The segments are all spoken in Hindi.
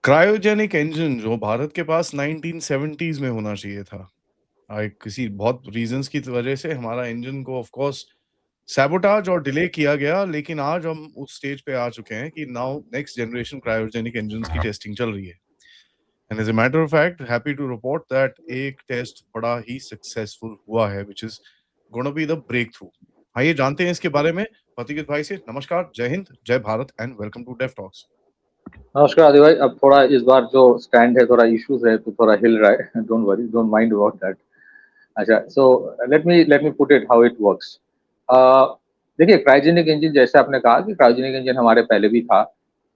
क्रायोजेनिक इंजन जो भारत के पास 1970s में होना चाहिए था। किसी बहुत रीजंस की वजह से हमारा इंजन को ऑफ कोर्स सैबोटाज और डिले किया गया, लेकिन आज हम उस स्टेज पे आ चुके हैं कि now next generation cryogenic engines की टेस्टिंग चल रही है। And as a matter of fact happy to report that एक टेस्ट बड़ा ही सक्सेसफुल हुआ है, which is gonna be the breakthrough. आइए जानते हैं इसके बारे में पथिकित भाई से। नमस्कार, जय हिंद, जय Bharat and welcome to Deaf Talks. नमस्कार आदि भाई। अब थोड़ा इस बार जो स्टैंड है थोड़ा इश्यूज है तो थोड़ा हिल रहा है। Don't worry, don't mind about that. अच्छा, so let me put it how it works. देखिए, क्रायोजेनिक इंजन जैसे आपने कहा कि क्रायोजेनिक इंजन हमारे पहले भी था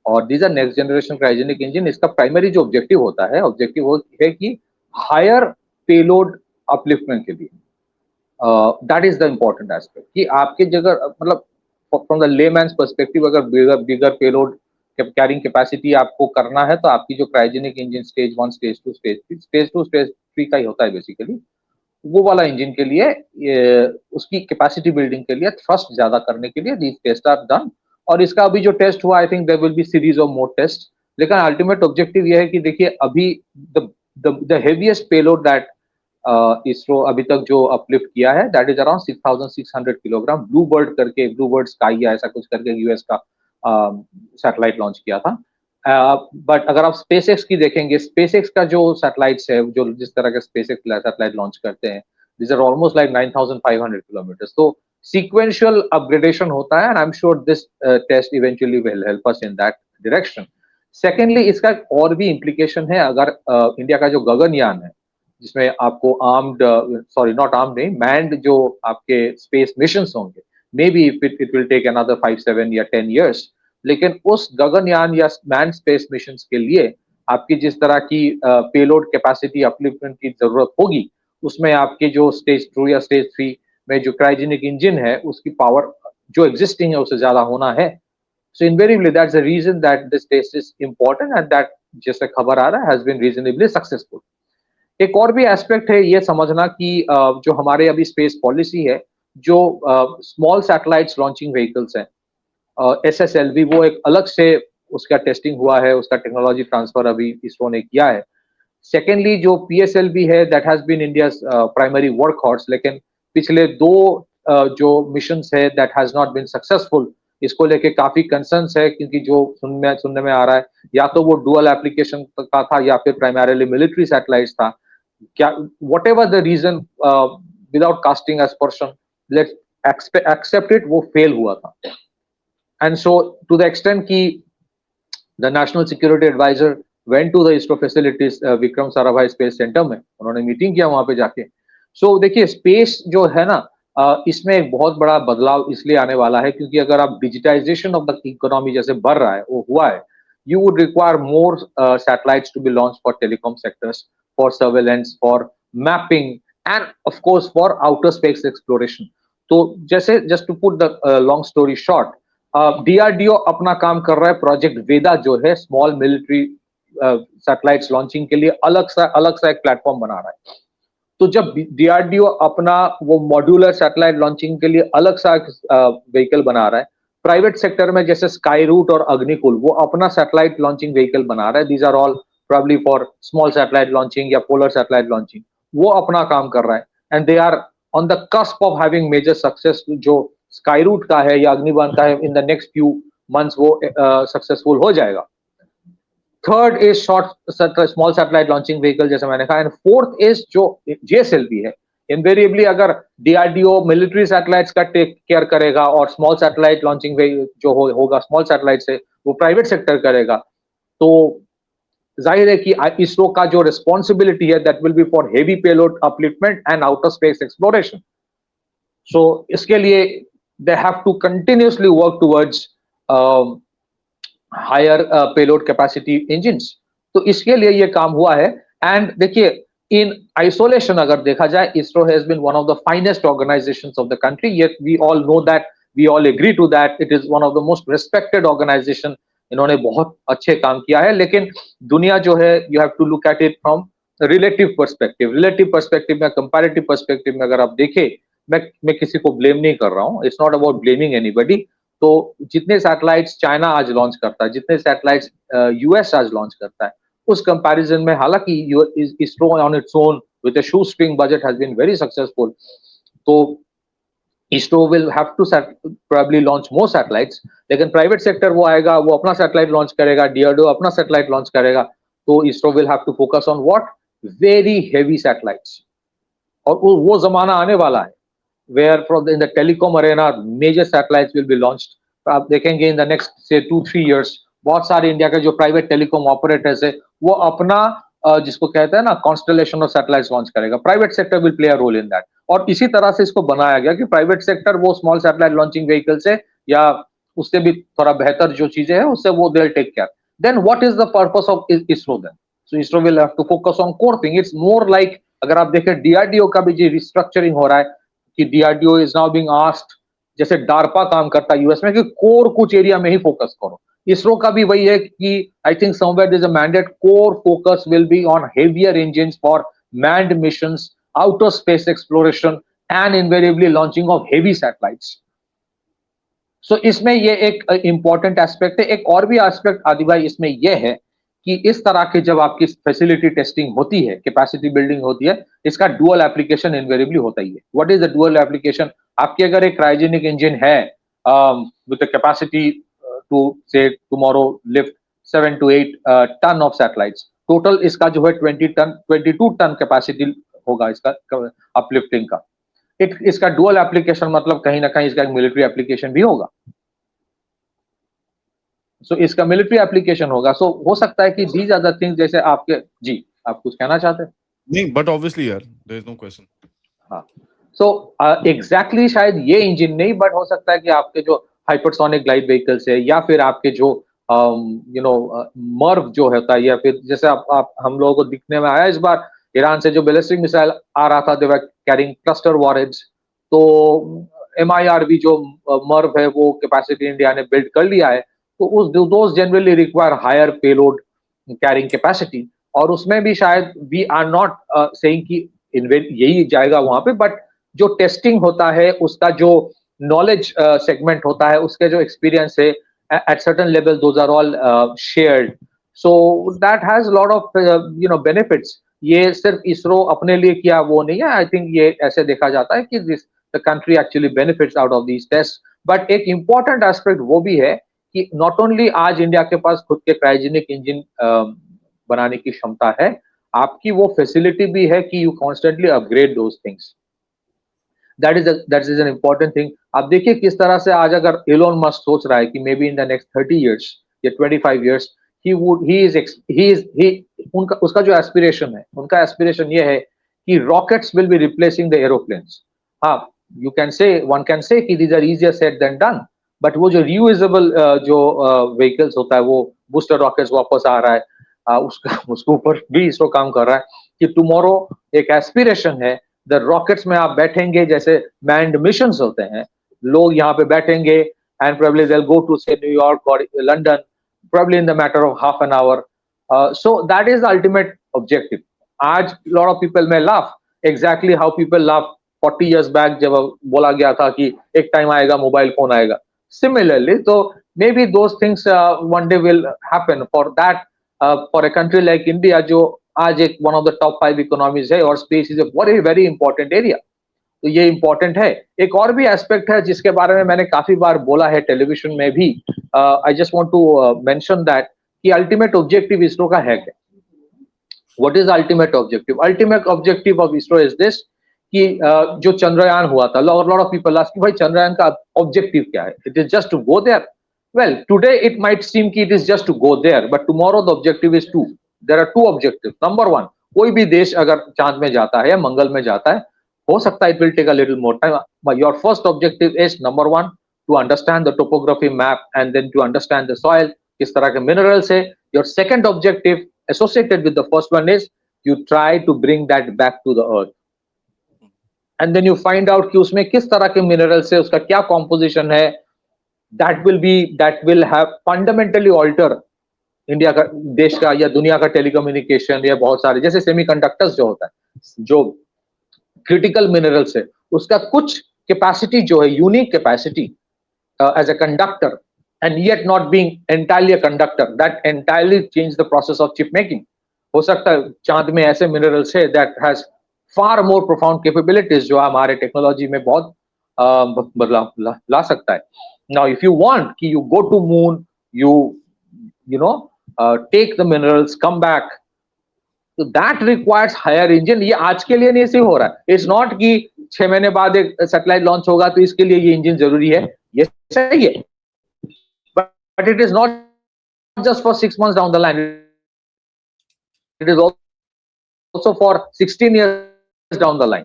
और these are next generation cryogenic engine. इसका प्राइमरी जो ऑब्जेक्टिव होता है, ऑब्जेक्टिव वो है कि हायर पेलोड अपलिफ्टमेंट के लिए that is the important aspect कि आपके जगह मतलब फ्रॉम द लेमैन्स पर्सपेक्टिव अगर बिगर बिगर पेलोड कैरिंग कैपेसिटी आपको करना है तो आपकी जो क्रायोजेनिक इंजन स्टेज 1 स्टेज 3 का ही होता है बेसिकली। वो वाला इंजन के लिए उसकी कैपेसिटी बिल्डिंग के लिए थ्रस्ट ज्यादा करने के लिए दीज टेस्ट आर डन। और इसका अभी जो टेस्ट हुआ, I think there will be series of more test. लेकिन अल्टीमेट ऑब्जेक्टिव ये है कि देखिए अभी the heaviest payload that ISRO अभी तक जो अपलिफ्ट किया है that is around 6600 kilogram. Blue Bird करके, ब्लू बर्ड स्काई या ऐसा कुछ करके यूएस का सैटेलाइट लॉन्च किया था। बट अगर आप स्पेसएक्स की देखेंगे, स्पेसएक्स का जो सैटेलाइट्स है, जो जिस तरह के स्पेसएक्स सैटेलाइट लॉन्च करते हैं, this are almost like 9500 kilometre. तो सीक्वेंशियल अपग्रेडेशन होता है and I am sure this test eventually will help us in that direction. Secondly, इसका और भी इम्प्लीकेशन है। अगर इंडिया का जो गगनयान है जिसमें आपको आर्म्ड, सॉरी नॉट आर्म्ड नहीं, मैन्ड जो आपके स्पेस मिशंस होंगे, maybe it will take another 5, 7 या 10 years। लेकिन उस गगनयान या मैन स्पेस मिशन के लिए आपकी जिस तरह की पेलोड कैपेसिटी अपलिफ्टमेंट की जरूरत होगी, उसमें आपके जो स्टेज 2 या स्टेज 3 में जो क्रायोजेनिक इंजन है उसकी पावर जो एग्जिस्टिंग है उससे ज्यादा होना है। So invariably that's the reason that this test is important and that, जैसे खबर आ रहा है, हैज बीन रीजनेबली सक्सेसफुल। एक और भी एस्पेक्ट है ये समझना कि जो हमारे अभी स्पेस पॉलिसी है, जो स्मॉल सैटेलाइट्स लॉन्चिंग व्हीकल्स हैं, SSLV, वो एक अलग से उसका टेस्टिंग हुआ है, उसका टेक्नोलॉजी ट्रांसफर अभी इसरो ने किया है। सेकेंडली, जो PSLV है that has been India primary workhorse, लेकिन पिछले दो जो मिशन है that has not been successful. इसको लेके काफी कंसर्न्स है क्योंकि जो सुनने में आ रहा है या तो वो डुअल एप्लीकेशन का था या फिर प्राइमरीली मिलिट्री सैटेलाइट्स था। क्या, whatever the reason, without casting aspersion, let's accept it, वो फेल हुआ था। And so to the extent की the national security advisor went to the ISRO facilities Vikram Sarabhai space centre में, उन्होंने मीटिंग किया वहां पे जाके। सो देखिए, स्पेस जो है ना, इसमें एक बहुत बड़ा बदलाव इसलिए आने वाला है क्योंकि अगर आप डिजिटाइजेशन ऑफ द इकोनॉमी जैसे बढ़ रहा है, वो हुआ है, you would require more satellites to be launched for telecom sectors, for surveillance, for mapping, and of course for outer space exploration. तो जैसे, just to put the long story short, DRDO अपना काम कर रहा है, प्रोजेक्ट वेदा जो है स्मॉल मिलिट्री सैटेलाइट्स लॉन्चिंग के लिए अलग सा एक प्लेटफॉर्म बना रहा है। तो जब DRDO अपना वो मॉड्यूलर सैटेलाइट लॉन्चिंग के लिए अलग सा व्हीकल बना रहा है, प्राइवेट सेक्टर में जैसे स्काई रूट और अग्निकुल वो अपना सैटेलाइट लॉन्चिंग व्हीकल बना रहा है, these are all probably for small satellite launching या पोलर सैटेलाइट लॉन्चिंग, वो अपना काम कर रहा है and they are on the cusp of having major success. जो स्काई रूट का है या अग्निबाण का है, in the next few months वो सक्सेसफुल हो जाएगा। Third is short small satellite launching vehicle, जैसे मैंने कहा। एंड फोर्थ इज जो GSLV है। इनवेरिएबली अगर DRDO मिलिट्री सैटेलाइट्स का टेक केयर करेगा और स्मॉल सैटेलाइट लॉन्चिंग जो होगा स्मॉल सैटेलाइट से, वो प्राइवेट सेक्टर करेगा, तो जाहिर है कि इसरो का जो रिस्पॉन्सिबिलिटी है that will be for heavy payload upliftment and outer space exploration. So इसके लिए they have to continuously work towards higher payload capacity engines. तो इसके लिए ये काम हुआ है। एंड देखिए, इन आइसोलेशन अगर देखा जाए, ISRO has been one of the finest organisations of the country, yet we all know that, we all agree to that, it is one of the most respected organisation. इन्होंने बहुत अच्छे काम किया है, लेकिन दुनिया जो है, you have to look at it from relative perspective में, कंपैरेटिव पर्सपेक्टिव में अगर आप देखें, मैं किसी को ब्लेम नहीं कर रहा हूं, it's not about blaming anybody, तो जितने सैटेलाइट्स चाइना आज लॉन्च करता है, जितने सैटेलाइट्स यूएस आज लॉन्च करता है, उस कंपैरिजन में हालांकि ISRO on its own with a shoestring budget has been very successful, तो ISRO will have to probably launch more satellites, लेकिन प्राइवेट सेक्टर वो आएगा, वो अपना सैटेलाइट लॉन्च करेगा, डीआरडीओ अपना सैटेलाइट लॉन्च करेगा, तो ISRO will have to focus on what, very heavy satellites. और वो जमाना आने वाला है where from in the telecom arena major satellites will be launched। तो आप देखेंगे इन द नेक्स्ट से 2-3 years बहुत सारे इंडिया के जो प्राइवेट टेलीकॉम ऑपरेटर्स है वो अपना जिसको कहते हैं ना कॉन्स्टलेशन ऑफ सैटेलाइट्स लॉन्च करेगा। Private sector will play a role in that, और इसी तरह से इसको बनाया गया कि प्राइवेट सेक्टर वो स्मॉल सैटेलाइट लॉन्चिंग व्हीकल से या उससे भी थोड़ा बेहतर जो चीजें हैं उससे वो they will take care. Then what is the purpose of ISRO then? So ISRO will have to focus on core thing. It's more like अगर आप देखें डीआरडीओ का भी जो रिस्ट्रक्चरिंग हो रहा है कि DRDO is now being asked, जैसे डार्पा काम करता है यूएस में, कि कोर कुछ एरिया में ही फोकस करो। इसरो का भी वही है कि I think somewhere there is a mandate, core focus will be on heavier engines for manned missions, outer space exploration and invariably launching of heavy satellites. So इसमें ये एक इंपॉर्टेंट एस्पेक्ट है। एक और भी एस्पेक्ट आदि भाई इसमें यह है कि इस तरह के जब आपकी फैसिलिटी टेस्टिंग होती है, कैपेसिटी बिल्डिंग होती है, इसका डुअल एप्लीकेशन इनवेरिएबली होता ही है। What is the dual application? आपकी अगर एक क्रायोजेनिक इंजन है with the capacity to say tomorrow lift 7 to 8 ton of satellites, total इसका जो है 22 टन कैपेसिटी होगा इसका अपलिफ्टिंग का। इसका डुअल एप्लीकेशन मतलब कहीं ना कहीं इसका एक मिलिट्री एप्लीकेशन भी होगा। सो इसका मिलिट्री एप्लीकेशन होगा। सो हो सकता है कि दीज आर द थिंग्स, जैसे आपके जी आप कुछ कहना चाहते हैं? नहीं, बट ऑब्वियसली यार देयर इज नो क्वेश्चन। हाँ, सो एग्जैक्टली शायद ये इंजन नहीं, बट हो सकता है कि आपके जो हाइपरसोनिक ग्लाइड व्हीकल्स है या फिर आपके जो यू नो मर्व जो होता है, या फिर जैसे आप हम लोगों को दिखने में आया इस बार ईरान से जो बैलिस्टिक मिसाइल आ रहा था, दे वर कैरिंग क्लस्टर वॉरहेड्स। तो MIRV जो मर्व है वो कैपेसिटी इंडिया ने बिल्ड कर लिया है, तो उस those generally require higher payload carrying capacity, और उसमें भी शायद वी आर नॉट सेइंग कि यही जाएगा वहां पे, बट जो टेस्टिंग होता है उसका जो नॉलेज सेगमेंट होता है, उसके जो एक्सपीरियंस है at certain level, those are all shared, so that has a lot of benefits। ये सिर्फ इसरो अपने लिए किया वो नहीं है, आई थिंक ये ऐसे देखा जाता है कि this the country actually benefits out of these test. But एक इंपॉर्टेंट एस्पेक्ट वो भी है कि नॉट ओनली आज इंडिया के पास खुद के क्रायोजेनिक इंजन बनाने की क्षमता है, आपकी वो फैसिलिटी भी है कि you constantly upgrade those things. That is an important thing. आप देखिए किस तरह से आज अगर एलोन मस्क सोच रहा है कि may be in the next 30 years या 25 years उनका उसका जो एस्पिरेशन है, उनका एस्पिरेशन ये है कि rockets will be replacing the aeroplanes. हाँ, you can say one can say कि these are easier said than done, but वो जो रियूजेबल जो व्हीकल्स होता है, वो बूस्टर रॉकेट्स वापस आ रहा है, उसके ऊपर भी इसरो काम कर रहा है कि टुमारो एक एस्पिरेशन है द रॉकेट्स में आप बैठेंगे, जैसे मैन्ड मिशंस होते हैं, लोग यहाँ पे बैठेंगे and probably they will go to say New York और London probably in the matter of half an hour. So that is the ultimate objective. आज लॉट ऑफ पीपल में laugh exactly how people laugh 40 years back जब बोला गया था कि एक टाइम आएगा मोबाइल फोन आएगा। सिमिलरली तो may be those things one day will happen for that, for a country like India जो आज एक one of the top 5 economies है, और space is a very very important area. तो ये इंपॉर्टेंट है। एक और भी एस्पेक्ट है जिसके बारे में मैंने काफी बार बोला है टेलीविजन में भी, I just want to mention that कि अल्टीमेट ऑब्जेक्टिव इसरो का है क्या? What is ultimate objective? Ultimate objective of ISRO is this कि जो चंद्रयान हुआ था, लॉट ऑफ पीपल आस्क कि भाई चंद्रयान का ऑब्जेक्टिव क्या है? It is just to go there. Well, today it might seem कि it is just to go there, but tomorrow the objective is two. There are two objectives. Number one, कोई भी देश अगर चांद में जाता है या मंगल में जाता है, हो सकता है it will take a little more time. But your first objective is number one, to understand the topography map and then to understand the soil, किस तरह के minerals है. Your second objective associated with the first one is you try to bring that back to the earth. And then you find out कि उसमें किस तरह के minerals है, उसका क्या composition है, that will have fundamentally alter India का, देश का या दुनिया का टेलीकम्युनिकेशन या बहुत सारे, जैसे सेमीकंडक्टर्स जो होता है, जो क्रिटिकल मिनरल्स है, उसका कुछ कैपेसिटी जो है unique capacity as a conductor, and yet not being entirely a conductor, that entirely changed the process of chip making. हो सकता है चांद में ऐसे मिनरल्स है that has far more profound capabilities जो हमारे टेक्नोलॉजी में बहुत बदलाव ला सकता है. Now if you want कि you go to moon, you know take the minerals, come back, तो दैट रिक्वायर्स हायर इंजन. ये आज के लिए नहीं ऐसे हो रहा है. इट्स नॉट कि 6 महीने बाद एक सैटेलाइट लॉन्च होगा तो इसके लिए ये इंजन जरूरी है. ये सही है, but it is not just for 6 months down the line, it is also for 16 years down the line.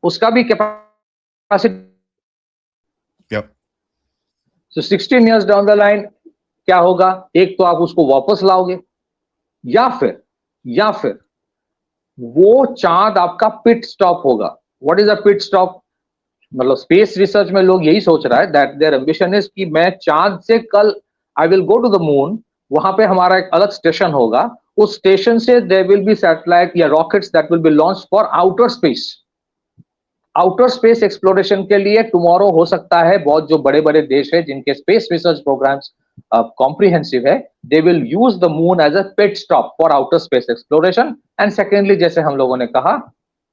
उसका भी capacity. So 16 years down the line क्या होगा? एक तो आप उसको वापस लाओगे, या फिर वो चांद आपका पिट स्टॉप होगा. What is a pit stop? मतलब स्पेस रिसर्च में लोग यही सोच रहा है दैट देयर एम्बिशन इज कि मैं चांद से कल I will go to the moon, वहां पे हमारा एक अलग स्टेशन होगा, उस स्टेशन से देयर विल बी सैटेलाइट या rockets that will B launch for outer space. Outer space exploration के लिए टुमारो हो सकता है बहुत जो बड़े बड़े देश है जिनके स्पेस रिसर्च प्रोग्राम्स comprehensive है, they will use the moon as a pit stop for outer space exploration. And secondly, जैसे हम लोगों ने कहा,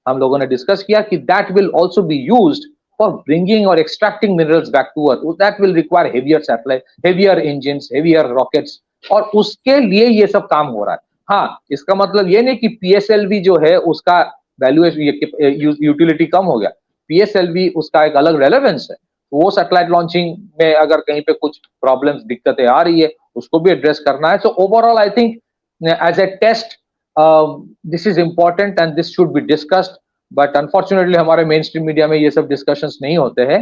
हम लोगों ने डिस्कस किया कि that will also be used for bringing or extracting minerals back to earth. That will require heavier satellite, heavier engines, heavier rockets, और उसके लिए ये सब काम हो रहा है. हाँ, इसका मतलब ये नहीं कि PSLV जो है उसका वैल्यूएशन यूटिलिटी कम हो गया. PSLV उसका एक अलग रेलेवेंस है. वो सैटेलाइट लॉन्चिंग में अगर कहीं पे कुछ प्रॉब्लम्स दिक्कतें आ रही है उसको भी एड्रेस करना है. So overall I think as a test this is important and this should be discussed, but unfortunately हमारे मेन स्ट्रीम मीडिया में ये सब डिस्कशंस नहीं होते हैं.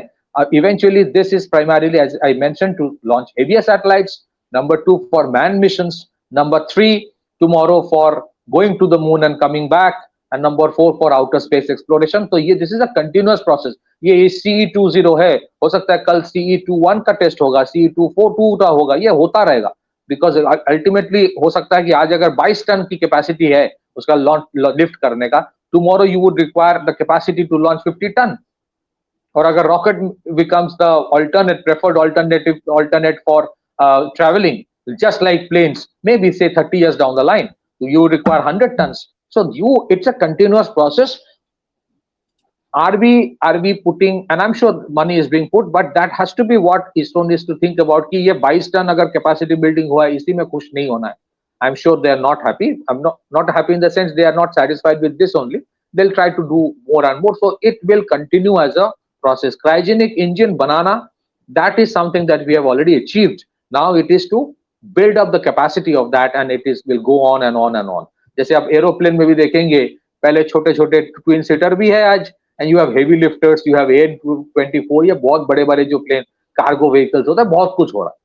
Eventually this is primarily as I mention to launch heavier satellites, number 2 for man missions, number 3 tomorrow for going to the moon and coming back, and number 4 for outer space exploration. तो ये this is a continuous process. ये CE20 है, हो सकता है कल CE21 का टेस्ट होगा, CE242 का होगा, ये होता रहेगा. बिकॉज अल्टीमेटली हो सकता है कि आज अगर 22 टन की कैपेसिटी है उसका लिफ्ट करने का, tomorrow you would require the capacity to launch 50 ton. और अगर rocket becomes the alternate preferred alternate for travelling just like planes, maybe say 30 years down the line, you require 100 tons. So it's a continuous process. Are we putting, and I'm sure money is being put, but that has to be what ISRO needs to think about कि ये 22 टन अगर capacity building हुआ है, इसी में खुश नहीं होना है. I'm sure they are not happy. I'm not happy in the sense they are not satisfied with this only. They'll try to do more and more. So it will continue as a process. Cryogenic engine banana, that is something that we have already achieved. Now it is to build up the capacity of that, and it will go on and on and on. जैसे आप एरोप्लेन में भी देखेंगे, पहले छोटे छोटे ट्विन सीटर भी है आज, and you have heavy lifters, you have AN-24, ये बहुत बड़े बड़े जो प्लेन कार्गो व्हीकल्स होता है, बहुत कुछ हो रहा है.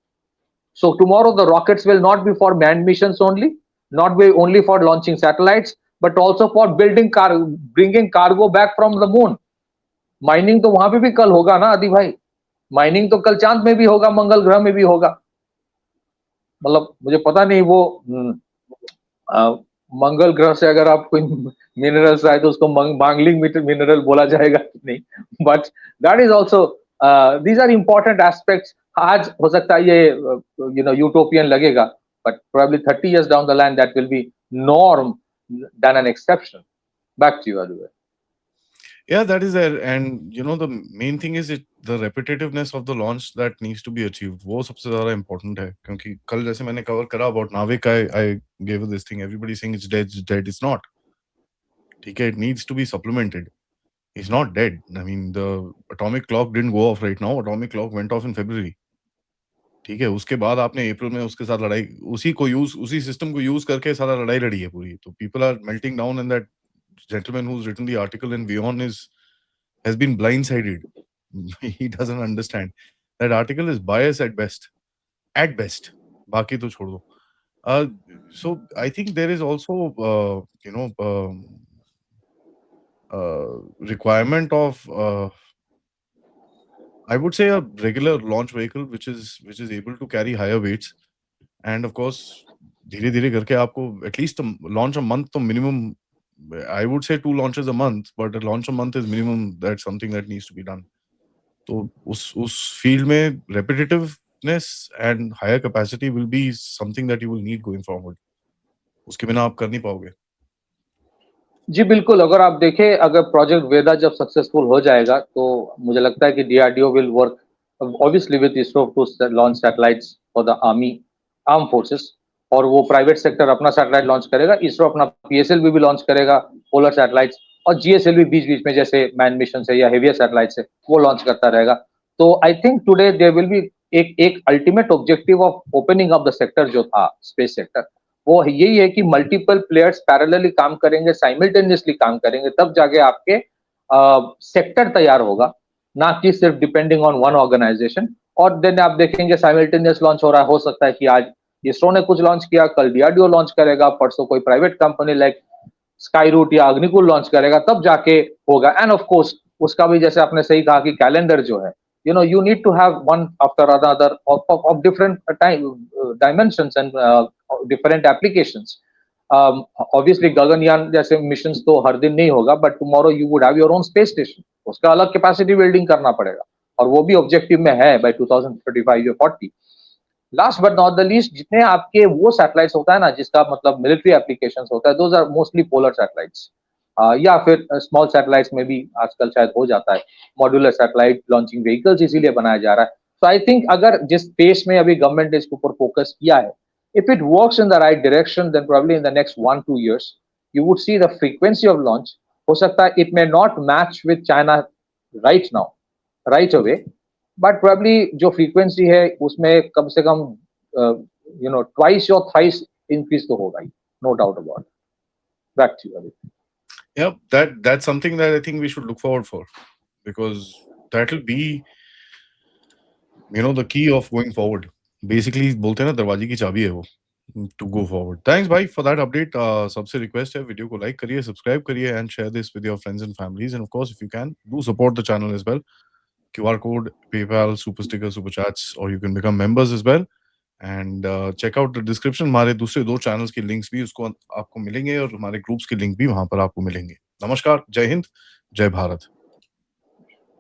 So tomorrow the rockets will not be for manned missions only, not be only for launching satellites, but also for bringing cargo back from the moon. Mining तो वहां पे भी कल होगा ना आदि भाई. माइनिंग तो कल चांद में भी होगा, मंगल ग्रह में भी होगा. मतलब मुझे पता नहीं वो मंगल ग्रह से अगर आप कोई मिनरल्स आए तो उसको मांगलिंग मिनरल बोला जाएगा कि नहीं, but that is also these are important aspects. आज हो सकता है ये यूटोपियन लगेगा, but probably 30 years down the line that will be norm than an exception. Back to you, Adivai. Yeah, that is there. And the main thing is the repetitiveness of the launch that needs to be achieved. वो सबसे ज़्यादा important है, क्योंकि कल जैसे मैंने cover करा about Navik, I gave this thing. Everybody saying it's dead. It's not. ठीक है, it needs to be supplemented. It's not dead. I mean, the atomic clock didn't go off right now. Atomic clock went off in February. ठीक है, उसके बाद आपने अप्रैल में उसके साथ लड़ाई, उसी सिस्टम को यूज करके सारा लड़ाई लड़ी है पूरी. तो people are melting down, and that gentleman who's written the article in WION has been blindsided. He doesn't understand. That article is biased at best. बाकी तो छोड़ दो. So I think there is also requirement of I would say a regular launch vehicle which is able to carry higher weights, and of course धीरे धीरे करके आपको at least launch a month तो minimum. I would say 2 launches a month, but a launch a month is minimum. That's something that needs to be done. तो उस फील्ड में repetitiveness and higher capacity will be something that you will need going forward. उसके बिना आप कर नहीं पाओगे। जी बिल्कुल, अगर आप देखें, अगर प्रोजेक्ट वेदा जब सक्सेसफुल हो जाएगा तो मुझे लगता है कि DRDO will work obviously with ISRO to launch satellites for the arm forces, और वो प्राइवेट सेक्टर अपना सैटेलाइट लॉन्च करेगा, इसरो अपना पीएसएलवी भी लॉन्च करेगा पोलर सैटेलाइट्स, और जीएसएलवी बीच-बीच में जैसे मैन मिशन से या हेवियर सैटेलाइट से वो लॉन्च करता रहेगा। तो I think today there will be एक एक ultimate objective of opening up the sector जो था स्पेस सेक्टर, वो यही है कि मल्टीपल प्लेयर्स पैरेलली काम करेंगे, साइमल्टेनियसली काम करेंगे, तब जाके आपके सेक्टर तैयार होगा, ना कि सिर्फ डिपेंडिंग ऑन वन ऑर्गेनाइजेशन। और देन आप देखेंगे साइमल्टेनियस लॉन्च हो रहा है, हो सकता है कि आज इसरो ने कुछ लॉन्च किया, कल डीआरडीओ लॉन्च करेगा, परसों कोई private company like Skyroot या अग्निकुल लॉन्च करेगा, तब जाके होगा। एंड ऑफ कोर्स उसका भी जैसे आपने सही कहा कि कैलेंडर जो है, you need to have one after another of different dimensions and different applications. Obviously Gaganyaan जैसे मिशंस तो हर दिन नहीं होगा, but tomorrow you would have your own space station, उसका अलग कैपेसिटी बिल्डिंग करना पड़ेगा, और वो भी ऑब्जेक्टिव में है बाय 2035 या 40। Last but not the least, जितने आपके वो सैटेलाइट्स होता है ना जिसका मतलब मिलिट्री एप्लीकेशंस होता है, those are mostly polar satellites, या फिर स्मॉल सैटेलाइट्स में भी आजकल शायद हो जाता है, मॉड्यूलर सैटेलाइट लॉन्चिंग व्हीकल्स इसीलिए बनाया जा रहा है। तो आई थिंक अगर जिस पेस में अभी गवर्नमेंट ने इसके ऊपर फोकस किया है, if it works in the right direction, then probably in the next 1-2 years you would see the frequency of launch, हो सकता है it may not match with China right now, right away, but probably जो frequency है उसमें कम से कम twice or thrice increase तो होगा ही, no doubt about it. Back to you, Aditya. Yeah, that's something that I think we should look forward for, because that will be, the key of going forward. Basically बोलते हैं ना, दरवाजे की चाबी है वो, to go forward. Thanks भाई for that update. सबसे request है, वीडियो को like करिए, subscribe करिए and share this with your friends and families, and of course if you can do support the channel as well. QR code, PayPal, super sticker, super chats, or you can become members as well. And check out the description, हमारे दूसरे 2 चैनल्स के लिंक्स भी उसको आपको मिलेंगे, और हमारे ग्रुप्स के लिंक भी वहां पर आपको मिलेंगे। नमस्कार, जय हिंद, जय भारत।